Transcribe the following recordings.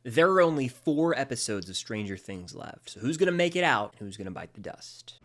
There are only 4 episodes of Stranger Things left, so who's gonna make it out? Who's gonna bite the dust?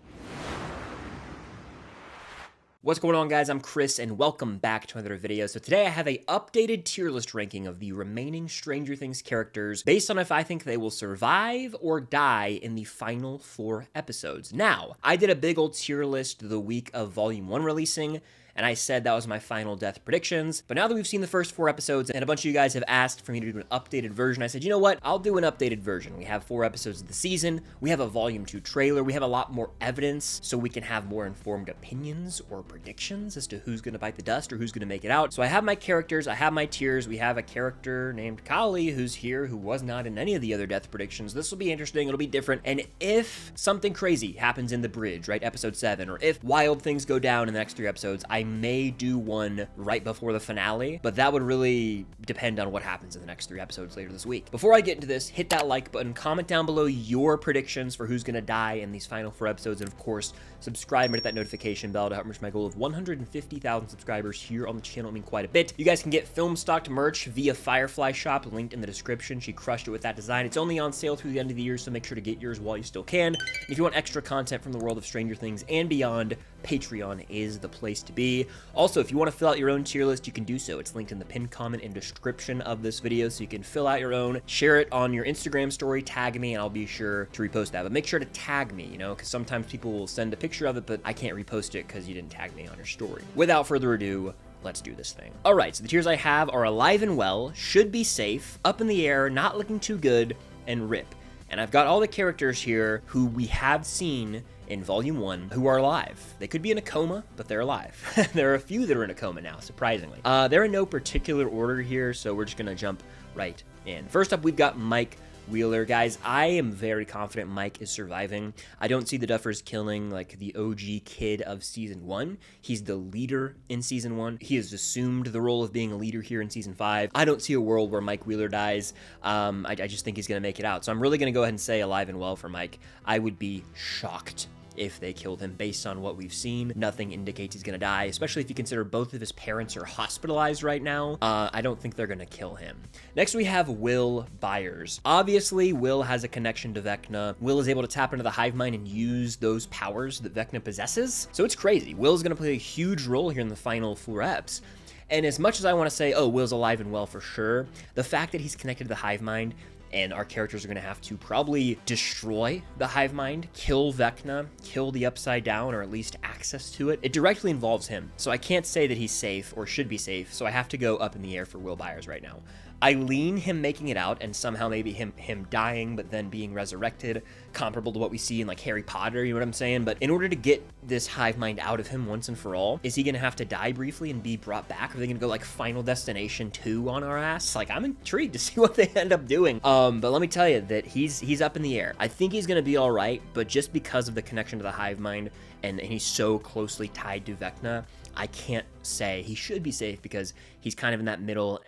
What's going on, guys? I'm Chris, and welcome back to another video. So today I have a updated tier list ranking of the remaining Stranger Things characters based on if I think they will survive or die in the final 4 episodes. Now, I did a big old tier list the week of Volume 1 releasing, and I said that was my final death predictions. But now that we've seen the first 4 episodes, and a bunch of you guys have asked for me to do an updated version, I said, you know what? I'll do an updated version. We have 4 episodes of the season. We have a Volume 2 trailer. We have a lot more evidence, so we can have more informed opinions or predictions as to who's gonna bite the dust or who's gonna make it out. So I have my characters, I have my tiers. We have a character named Kali who's here, who was not in any of the other death predictions. This will be interesting. It'll be different. And if something crazy happens in the bridge, right, episode 7, or if wild things go down in the next 3 episodes, I may do one right before the finale, but that would really depend on what happens in the next 3 episodes later this week. Before I get into this, hit that like button, comment down below your predictions for who's gonna die in these final 4 episodes, and of course, subscribe and hit that notification bell to help reach my goal of 150,000 subscribers here on the channel. I mean, quite a bit. You guys can get film stocked merch via Firefly Shop, linked in the description. She crushed it with that design. It's only on sale through the end of the year, so make sure to get yours while you still can. And if you want extra content from the world of Stranger Things and beyond, Patreon is the place to be. Also, if you want to fill out your own tier list, you can do so. It's linked in the pinned comment and description of this video, so you can fill out your own, share it on your Instagram story, tag me, and I'll be sure to repost that. But make sure to tag me, you know, because sometimes people will send a picture of it, but I can't repost it because you didn't tag me on your story. Without further ado, let's do this thing. All right, so the tiers I have are alive and well, should be safe, up in the air, not looking too good, and rip. And I've got all the characters here who we have seen in Volume 1 who are alive. They could be in a coma, but they're alive. There are a few that are in a coma now, surprisingly. They're in no particular order here, so we're just gonna jump right in. First up, we've got Mike Wheeler. Guys, I am very confident Mike is surviving. I don't see the Duffers killing like the OG kid of season 1. He's the leader in season 1. He has assumed the role of being a leader here in season 5. I don't see a world where Mike Wheeler dies. I just think he's gonna make it out. So I'm really gonna go ahead and say alive and well for Mike. I would be shocked if they killed him. Based on what we've seen, nothing indicates he's gonna die, especially if you consider both of his parents are hospitalized right now. I don't think they're gonna kill him. Next, we have Will Byers. Obviously, Will has a connection to Vecna. Will is able to tap into the hive mind and use those powers that Vecna possesses. So it's crazy. Will's gonna play a huge role here in the final 4 eps. And as much as I wanna say, oh, Will's alive and well for sure, the fact that he's connected to the hive mind and our characters are going to have to probably destroy the hive mind, kill Vecna, kill the Upside Down, or at least access to it. It directly involves him, so I can't say that he's safe or should be safe, so I have to go up in the air for Will Byers right now. I lean him making it out, and somehow maybe him dying, but then being resurrected, comparable to what we see in like Harry Potter, you know what I'm saying? But in order to get this hive mind out of him once and for all, is he gonna have to die briefly and be brought back? Are they gonna go like Final Destination 2 on our ass? Like, I'm intrigued to see what they end up doing. But let me tell you that he's up in the air. I think he's gonna be all right, but just because of the connection to the hive mind and he's so closely tied to Vecna, I can't say he should be safe because he's kind of in that middle.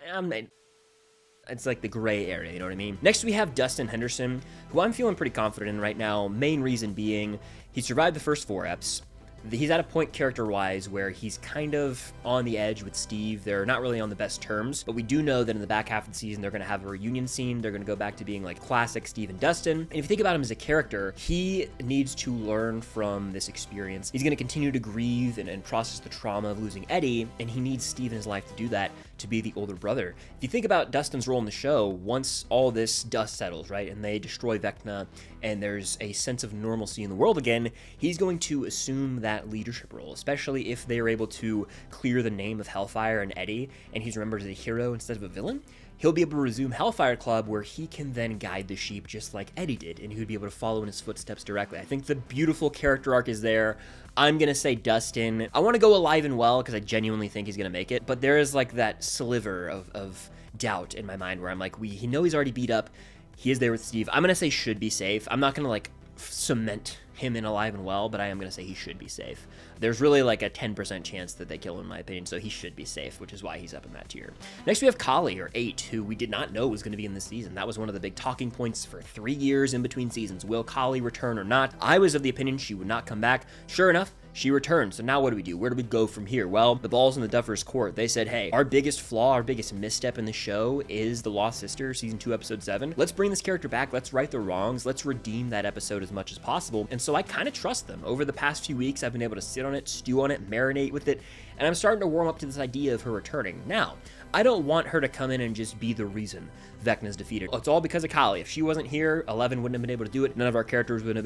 It's like the gray area, you know what I mean? Next, we have Dustin Henderson, who I'm feeling pretty confident in right now. Main reason being, he survived the first 4 eps. He's at a point character-wise where he's kind of on the edge with Steve. They're not really on the best terms, but we do know that in the back half of the season, they're going to have a reunion scene. They're going to go back to being like classic Steve and Dustin. And if you think about him as a character, he needs to learn from this experience. He's going to continue to grieve and process the trauma of losing Eddie, and he needs Steve in his life to do that, to be the older brother. If you think about Dustin's role in the show, once all this dust settles, right, and they destroy Vecna, and there's a sense of normalcy in the world again, he's going to assume that leadership role, especially if they are able to clear the name of Hellfire and Eddie, and he's remembered as a hero instead of a villain. He'll be able to resume Hellfire Club, where he can then guide the sheep just like Eddie did, and he would be able to follow in his footsteps directly. I think the beautiful character arc is there. I'm gonna say Dustin. I want to go alive and well because I genuinely think he's gonna make it, but there is like that sliver of doubt in my mind where I'm like, he know he's already beat up. He is there with Steve. I'm gonna say should be safe. I'm not gonna like cement him in alive and well, but I am going to say he should be safe. There's really like a 10% chance that they kill him, in my opinion, so he should be safe, which is why he's up in that tier. Next, we have Kali, or 8, who we did not know was going to be in this season. That was one of the big talking points for 3 years in between seasons. Will Kali return or not? I was of the opinion she would not come back. Sure enough, She returned. So now what do? Where do we go from here? Well, the ball's in the Duffer's court. They said, hey, our biggest flaw, our biggest misstep in the show is the Lost Sister, season 2, episode 7. Let's bring this character back. Let's right the wrongs. Let's redeem that episode as much as possible. And so I kind of trust them. Over the past few weeks, I've been able to sit on it, stew on it, marinate with it, and I'm starting to warm up to this idea of her returning. Now, I don't want her to come in and just be the reason Vecna's defeated. It's all because of Kali. If she wasn't here, 11 wouldn't have been able to do it. None of our characters would have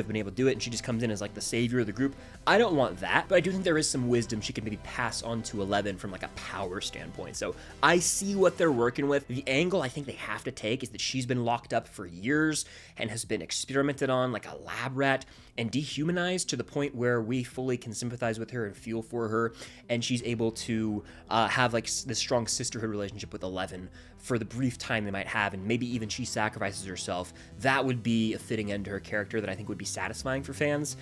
been able to do it, and she just comes in as like the savior of the group. I don't want that, but I do think there is some wisdom she could maybe pass on to 11 from like a power standpoint. So I see what they're working with. The angle I think they have to take is that she's been locked up for years and has been experimented on like a lab rat and dehumanized to the point where we fully can sympathize with her and feel for her, and she's able to have like this strong sisterhood relationship with 11 for the brief time they might have, and maybe even she sacrifices herself. That would be a fitting end to her character that I think would be satisfying for fans.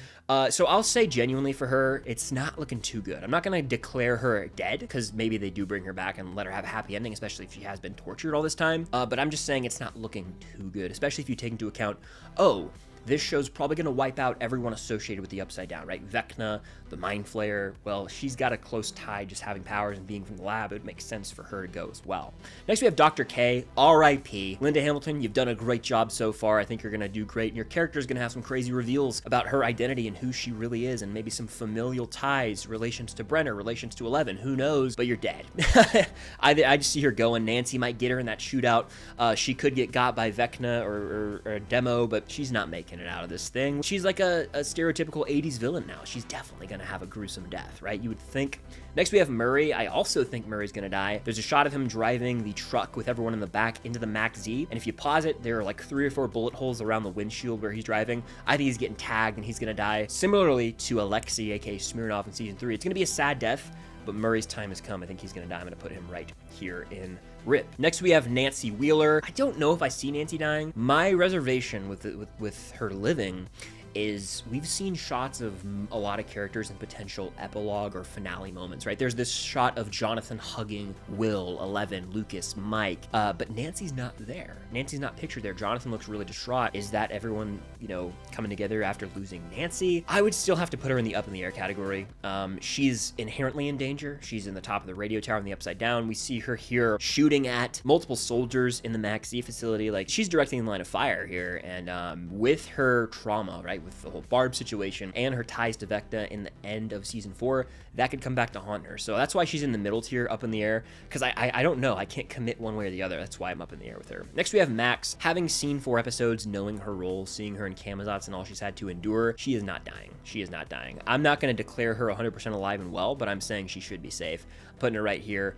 So I'll say genuinely for her, it's not looking too good. I'm not going to declare her dead, because maybe they do bring her back and let her have a happy ending, especially if she has been tortured all this time. But I'm just saying it's not looking too good, especially if you take into account, this show's probably going to wipe out everyone associated with the Upside Down, right? Vecna, the Mind Flayer, well, she's got a close tie just having powers and being from the lab. It would make sense for her to go as well. Next, we have Dr. K, R.I.P. Linda Hamilton, you've done a great job so far. I think you're going to do great, and your character's going to have some crazy reveals about her identity and who she really is, and maybe some familial ties, relations to Brenner, relations to 11, who knows, but you're dead. I just see her going. Nancy might get her in that shootout. She could get got by Vecna or a demo, but she's not making it out of this thing. She's like a stereotypical 80s villain now. She's definitely gonna have a gruesome death, right? You would think. Next, we have Murray. I also think Murray's gonna die. There's a shot of him driving the truck with everyone in the back into the Mac Z, and if you pause it, there are like 3 or 4 bullet holes around the windshield where he's driving. I think he's getting tagged and he's gonna die. Similarly to Alexei, aka Smirnov in season 3. It's gonna be a sad death, but Murray's time has come. I think he's gonna die. I'm gonna put him right here in RIP. Next, we have Nancy Wheeler. I don't know if I see Nancy dying. My reservation with her living is we've seen shots of a lot of characters in potential epilogue or finale moments, right? There's this shot of Jonathan hugging Will, 11, Lucas, Mike, but Nancy's not there. Nancy's not pictured there. Jonathan looks really distraught. Is that everyone, coming together after losing Nancy? I would still have to put her in the up in the air category. She's inherently in danger. She's in the top of the radio tower in the Upside Down. We see her here shooting at multiple soldiers in the Mac Z facility. Like, she's directing the line of fire here, and with her trauma, right, with the whole Barb situation and her ties to Vecna in the end of season 4, that could come back to haunt her. So that's why she's in the middle tier, up in the air, because I don't know. I can't commit one way or the other. That's why I'm up in the air with her. Next, we have Max. Having seen 4 episodes, knowing her role, seeing her in Camazotz and all she's had to endure, she is not dying. She is not dying. I'm not going to declare her 100% alive and well, but I'm saying she should be safe. Putting her right here.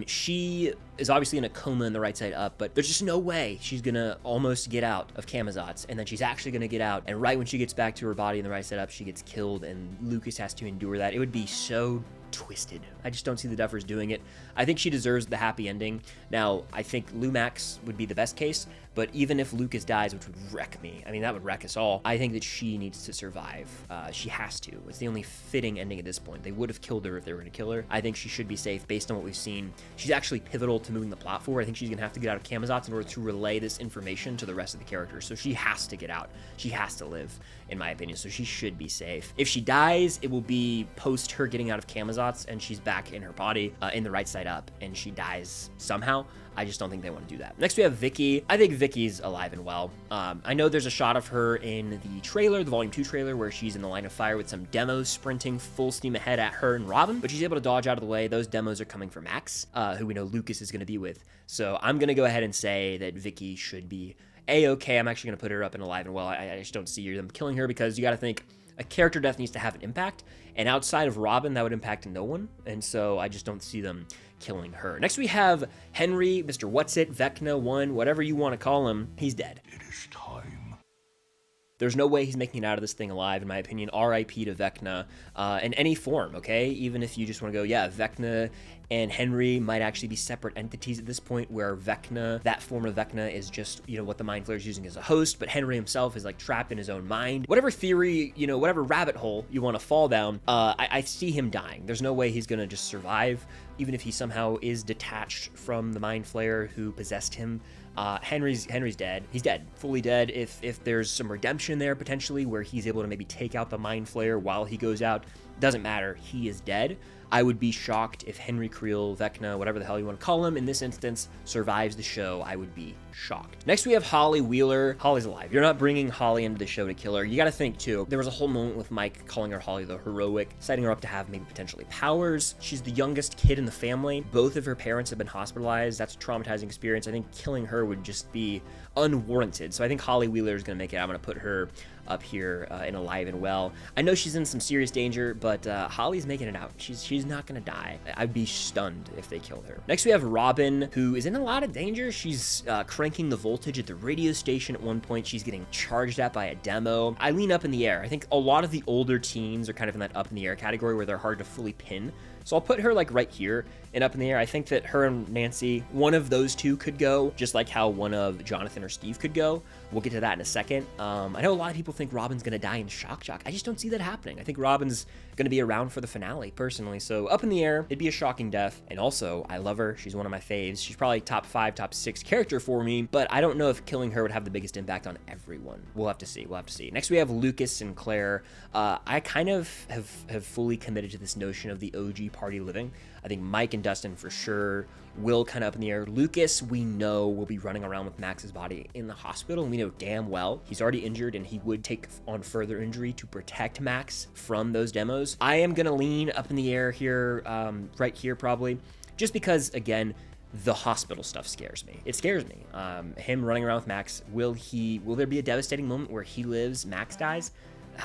She is obviously in a coma in the right side up, but there's just no way she's gonna almost get out of Camazotz, and then she's actually gonna get out, and right when she gets back to her body in the right side up, she gets killed, and Lucas has to endure that. It would be so twisted. I just don't see the Duffers doing it. I think she deserves the happy ending. Now, I think Lumax would be the best case, but even if Lucas dies, which would wreck me, I mean, that would wreck us all, I think that she needs to survive. She has to. It's the only fitting ending at this point. They would have killed her if they were going to kill her. I think she should be safe based on what we've seen. She's actually pivotal to moving the plot forward. I think she's going to have to get out of Camazotz in order to relay this information to the rest of the characters. So she has to get out. She has to live, in my opinion. So she should be safe. If she dies, it will be post her getting out of Camazotz and she's back in her body in the right side up, and she dies somehow. I just don't think they want to do that. Next, we have Vicky. I think Vicky's alive and well. I know there's a shot of her in the trailer, the Volume 2 trailer, where she's in the line of fire with some demos sprinting full steam ahead at her and Robin, but she's able to dodge out of the way. Those demos are coming from Max, who we know Lucas is going to be with. So I'm going to go ahead and say that Vicky should be A-okay. I'm actually going to put her up in alive and well. I just don't see them killing her, because you got to think a character death needs to have an impact, and outside of Robin, that would impact no one, and so I just don't see them killing her. Next, we have Henry, Mr. What's-It, Vecna 1, whatever you want to call him. He's dead. It is time. There's no way he's making it out of this thing alive, in my opinion. R.I.P. to Vecna in any form, okay? Even if you just want to go, yeah, Vecna and Henry might actually be separate entities at this point, where Vecna, that form of Vecna, is just, what the Mind Flayer is using as a host, but Henry himself is like trapped in his own mind. Whatever theory, whatever rabbit hole you want to fall down, I see him dying. There's no way he's going to just survive, even if he somehow is detached from the Mind Flayer who possessed him. Henry's dead. He's dead, fully dead. If there's some redemption there potentially, where he's able to maybe take out the Mind Flayer while he goes out Doesn't matter, he is dead. I would be shocked if Henry Creel, Vecna, whatever the hell you want to call him in this instance, survives the show. I would be shocked. Next, we have Holly Wheeler. Holly's alive. You're not bringing Holly into the show to kill her. You got to think, too. There was a whole moment with Mike calling her Holly the Heroic, setting her up to have maybe potentially powers. She's the youngest kid in the family. Both of her parents have been hospitalized. That's a traumatizing experience. I think killing her would just be unwarranted. So I think Holly Wheeler is going to make it. I'm going to put her up here in Alive and Well. I know she's in some serious danger, but Holly's making it out. She's not gonna die. I'd be stunned if they killed her. Next we have Robin, who is in a lot of danger. She's cranking the voltage at the radio station at one point. She's getting charged at by a demo. I lean up in the air. I think a lot of the older teens are kind of in that up in the air category where they're hard to fully pin. So I'll put her like right here and up in the air. I think that her and Nancy, one of those two could go, just like how one of Jonathan or Steve could go. We'll get to that in a second. I know a lot of people think Robin's gonna die in Shock. I just don't see that happening. I think Robin's gonna be around for the finale, personally. So up in the air, it'd be a shocking death. And also, I love her. She's one of my faves. She's probably top 5, top 6 character for me, but I don't know if killing her would have the biggest impact on everyone. We'll have to see. Next, we have Lucas Sinclair. I kind of have fully committed to this notion of the OG party living. I think Mike and Dustin for sure will kind of up in the air. Lucas, we know, will be running around with Max's body in the hospital, and we know damn well he's already injured and he would take on further injury to protect Max from those demos. I am gonna lean up in the air here, right here probably, just because, again, the hospital stuff scares me. It scares me. Him running around with Max, will there be a devastating moment where he lives, Max dies?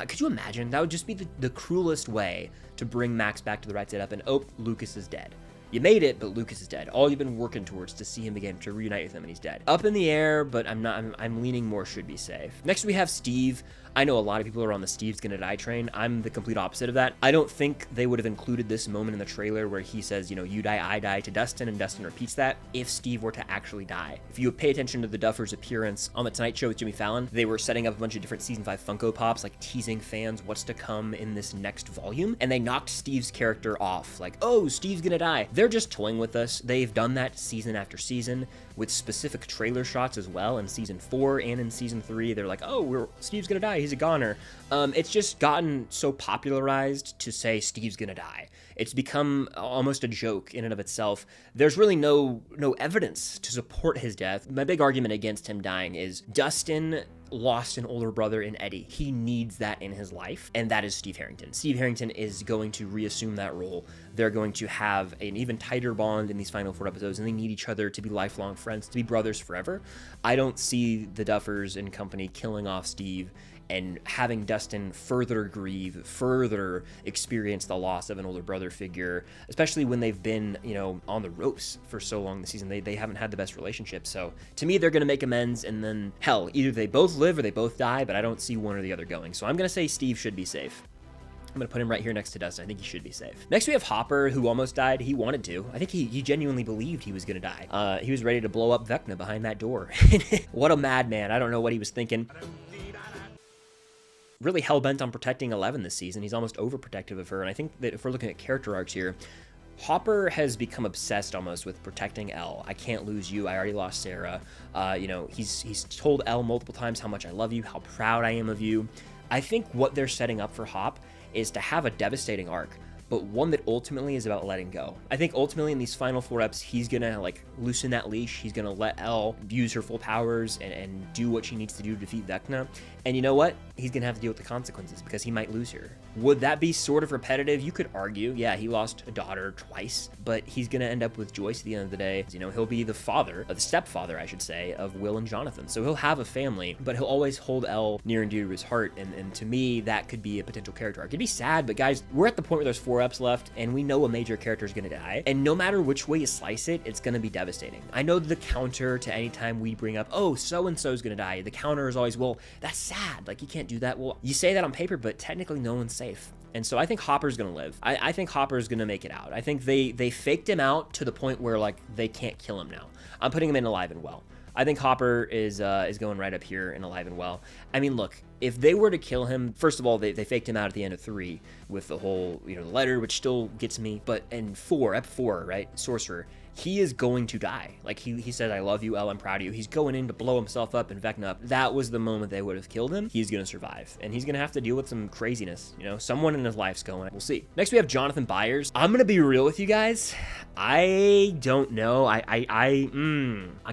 Could you imagine? That would just be the cruelest way to bring Max back to the right side up, and oh, Lucas is dead. You made it, but Lucas is dead. All you've been working towards to see him again, to reunite with him, and he's dead. Up in the air, but I'm leaning more should be safe. Next we have Steve. I know a lot of people are on the Steve's gonna die train. I'm the complete opposite of that. I don't think they would have included this moment in the trailer where he says, you know, you die, I die to Dustin, and Dustin repeats that if Steve were to actually die. If you pay attention to the Duffers' appearance on the Tonight Show with Jimmy Fallon, they were setting up a bunch of different season 5 Funko Pops, like teasing fans what's to come in this next volume, and they knocked Steve's character off, like, oh, Steve's gonna die. They're just toying with us. They've done that season after season with specific trailer shots as well. In season 4 and in season 3, they're like, oh, Steve's gonna die, he's a goner. It's just gotten so popularized to say Steve's gonna die. It's become almost a joke in and of itself. There's really no evidence to support his death. My big argument against him dying is Dustin lost an older brother in Eddie. He needs that in his life, and that is Steve Harrington. Steve Harrington is going to reassume that role. They're going to have an even tighter bond in these final 4 episodes, and they need each other to be lifelong friends, to be brothers forever. I don't see the Duffers and company killing off Steve and having Dustin further grieve, further experience the loss of an older brother figure, especially when they've been, you know, on the ropes for so long this season. They haven't had the best relationship. So to me, they're going to make amends, and then hell, either they both live or they both die, but I don't see one or the other going. So I'm going to say Steve should be safe. I'm going to put him right here next to Dustin. I think he should be safe. Next, we have Hopper, who almost died. He wanted to. I think he genuinely believed he was going to die. He was ready to blow up Vecna behind that door. What a madman. I don't know what he was thinking. Really hell-bent on protecting Eleven this season. He's almost overprotective of her, and I think that if we're looking at character arcs here, Hopper has become obsessed almost with protecting Elle. I can't lose you. I already lost Sarah. You know, he's told Elle multiple times how much I love you, how proud I am of you. I think what they're setting up for Hop is to have a devastating arc, but one that ultimately is about letting go. I think ultimately in these final 4 eps, he's gonna like loosen that leash. He's gonna let Elle use her full powers and do what she needs to do to defeat Vecna. And you know what? He's gonna have to deal with the consequences because he might lose her. Would that be sort of repetitive? You could argue, yeah, he lost a daughter twice, but he's gonna end up with Joyce at the end of the day. You know, he'll be the father, the stepfather, I should say, of Will and Jonathan. So he'll have a family, but he'll always hold Elle near and dear to his heart. And to me, that could be a potential character arc. It'd be sad, but guys, we're at the point where there's 4 eps left, and we know a major character is gonna die. And no matter which way you slice it, it's gonna be devastating. I know the counter to any time we bring up, oh, so-and-so's gonna die, the counter is always, well, that's sad. Like, you can't do that. Well, you say that on paper, but technically no one's safe. And so I think Hopper's gonna live. I think Hopper's gonna make it out. I think they faked him out to the point where like they can't kill him now. I'm putting him in Alive and Well. I think Hopper is going right up here in Alive and Well. I mean, look, if they were to kill him, first of all, they faked him out at the end of 3 with the whole, you know, the letter, which still gets me. But in 4, ep 4, right, Sorcerer, he is going to die. Like, he said, I love you, Elle, I'm proud of you. He's going in to blow himself up and Vecna up. That was the moment they would have killed him. He's gonna survive, and he's gonna have to deal with some craziness, you know? Someone in his life's going. We'll see. Next, we have Jonathan Byers. I'm gonna be real with you guys. I don't know. I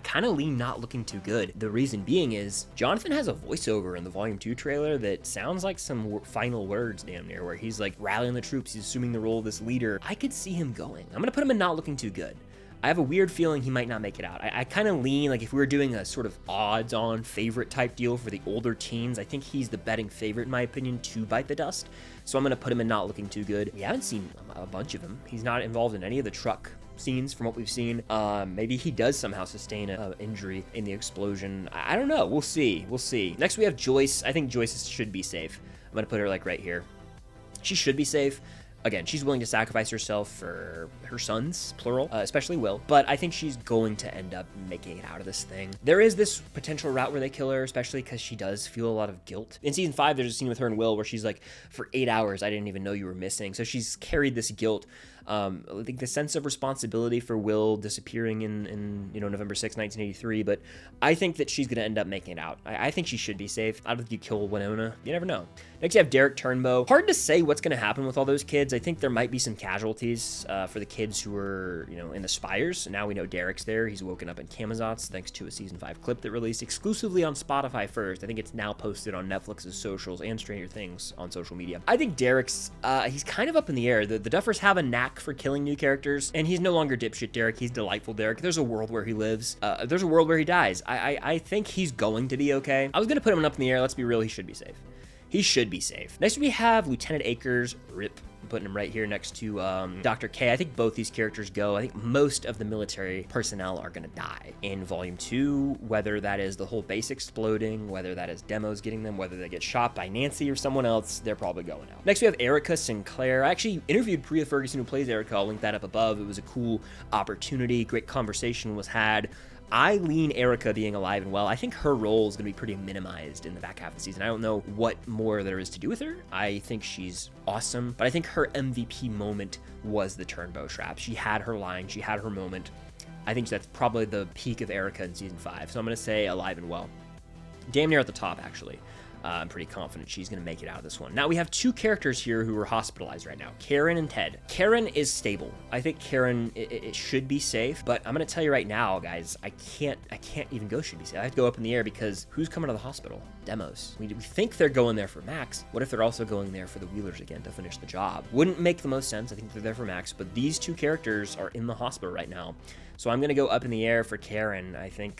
kind of lean not looking too good. The reason being is Jonathan has a voiceover in the Volume 2 trailer that sounds like some final words damn near, where he's like rallying the troops. He's assuming the role of this leader. I could see him going. I'm gonna put him in not looking too good. I have a weird feeling he might not make it out. I kind of lean, like if we were doing a sort of odds-on favorite type deal for the older teens, I think he's the betting favorite in my opinion to bite the dust. So I'm gonna put him in not looking too good. We haven't seen a bunch of him. He's not involved in any of the truck scenes from what we've seen. Maybe he does somehow sustain an injury in the explosion. I don't know. We'll see. We'll see. Next we have Joyce. I think Joyce should be safe. I'm gonna put her like right here. She should be safe. Again, she's willing to sacrifice herself for her sons, plural, especially Will, but I think she's going to end up making it out of this thing. There is this potential route where they kill her, especially because she does feel a lot of guilt. In season 5, there's a scene with her and Will where she's like, for 8 hours, I didn't even know you were missing. So she's carried this guilt. I think the sense of responsibility for Will disappearing in November 6, 1983, but I think that she's going to end up making it out. I think she should be safe. I don't think you kill Winona. You never know. Next, you have Derek Turnbow. Hard to say what's going to happen with all those kids. I think there might be some casualties for the kids who were, in the spires. Now we know Derek's there. He's woken up in Camazotz thanks to a season 5 clip that released exclusively on Spotify first. I think it's now posted on Netflix's socials and Stranger Things on social media. I think Derek's, he's kind of up in the air. The Duffers have a knack for killing new characters, and he's no longer dipshit Derek. He's delightful Derek. There's a world where he lives. There's a world where he dies. I think he's going to be okay. I was going to put him up in the air. Let's be real. He should be safe. He should be safe. Next, we have Lieutenant Akers. Rip. I'm putting him right here next to Dr. K. I think both these characters go. I think most of the military personnel are going to die in Volume 2, whether that is the whole base exploding, whether that is demos getting them, whether they get shot by Nancy or someone else, they're probably going out. Next, we have Erica Sinclair. I actually interviewed Priah Ferguson, who plays Erica. I'll link that up above. It was a cool opportunity. Great conversation was had. I lean Erica being alive and well. I think her role is going to be pretty minimized in the back half of the season. I don't know what more there is to do with her. I think she's awesome, but I think her MVP moment was the Turnbow trap. She had her line. She had her moment. I think that's probably the peak of Erica in season 5. So I'm going to say alive and well. Damn near at the top, actually. I'm pretty confident she's going to make it out of this one. Now, we have two characters here who are hospitalized right now, Karen and Ted. Karen is stable. I think Karen, it should be safe, but I'm going to tell you right now, guys, I can't even go should be safe. I have to go up in the air because who's coming to the hospital? Demos. We think they're going there for Max. What if they're also going there for the Wheelers again to finish the job? Wouldn't make the most sense. I think they're there for Max, but these two characters are in the hospital right now. So I'm going to go up in the air for Karen. I think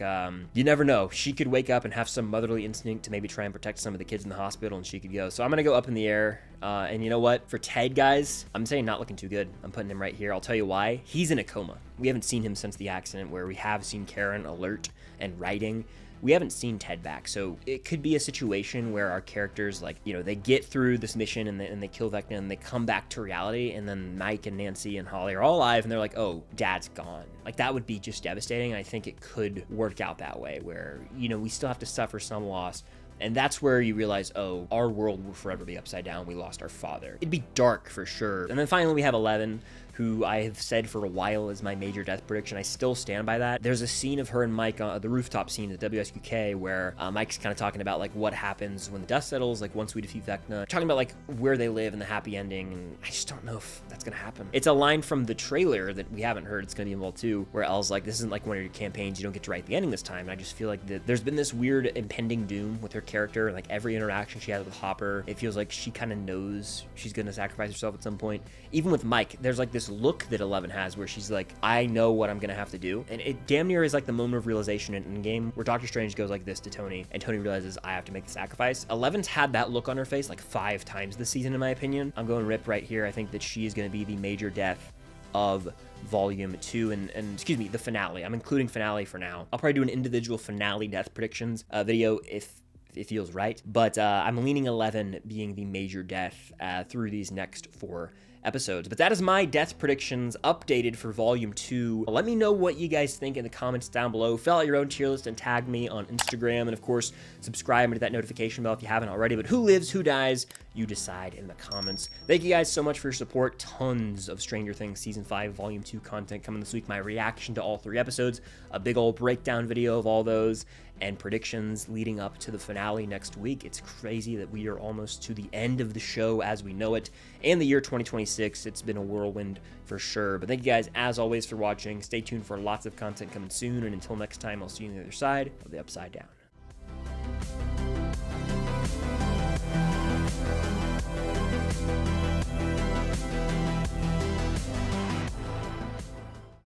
you never know. She could wake up and have some motherly instinct to maybe try and protect some of the kids in the hospital, and she could go. So I'm going to go up in the air. And you know what? For Ted, guys, I'm saying not looking too good. I'm putting him right here. I'll tell you why. He's in a coma. We haven't seen him since the accident, where we have seen Karen alert and writing. We haven't seen Ted back, so it could be a situation where our characters, like, they get through this mission and they kill Vecna and they come back to reality, and then Mike and Nancy and Holly are all alive and they're like, oh, Dad's gone. Like, that would be just devastating. I think it could work out that way where, we still have to suffer some loss. And that's where you realize, oh, our world will forever be upside down. We lost our father. It'd be dark for sure. And then finally we have 11, who I have said for a while is my major death prediction. I still stand by that. There's a scene of her and Mike on the rooftop scene at WSQK where Mike's kind of talking about like what happens when the dust settles, like once we defeat Vecna, talking about like where they live and the happy ending. And I just don't know if that's gonna happen. It's a line from the trailer that we haven't heard. It's gonna be involved too, where Elle's like, this isn't like one of your campaigns. You don't get to write the ending this time. And I just feel like there's been this weird impending doom with her character, and like every interaction she has with Hopper, it feels like she kind of knows she's gonna sacrifice herself at some point. Even with Mike, there's like this look that 11 has where she's like, I know what I'm gonna have to do. And it damn near is like the moment of realization in Endgame where Doctor Strange goes like this to Tony, and Tony realizes I have to make the sacrifice. 11's had that look on her face like 5 times this season, in my opinion. I'm going Rip right here. I think that she is gonna be the major death of Volume 2 and excuse me, the finale. I'm including finale for now. I'll probably do an individual finale death predictions video if it feels right, but I'm leaning 11 being the major death through these next 4 episodes. But that is my death predictions updated for Volume 2. Let me know what you guys think in the comments down below. Fill out your own tier list and tag me on Instagram. And of course, subscribe and hit that notification bell if you haven't already. But who lives, who dies, you decide in the comments. Thank you guys so much for your support. Tons of Stranger Things Season 5 Volume 2 content coming this week. My reaction to all 3 episodes, a big old breakdown video of all those, and predictions leading up to the finale next week. It's crazy that we are almost to the end of the show as we know it, and the year 2026. It's been a whirlwind for sure. But thank you guys, as always, for watching. Stay tuned for lots of content coming soon, and until next time, I'll see you on the other side of the Upside Down.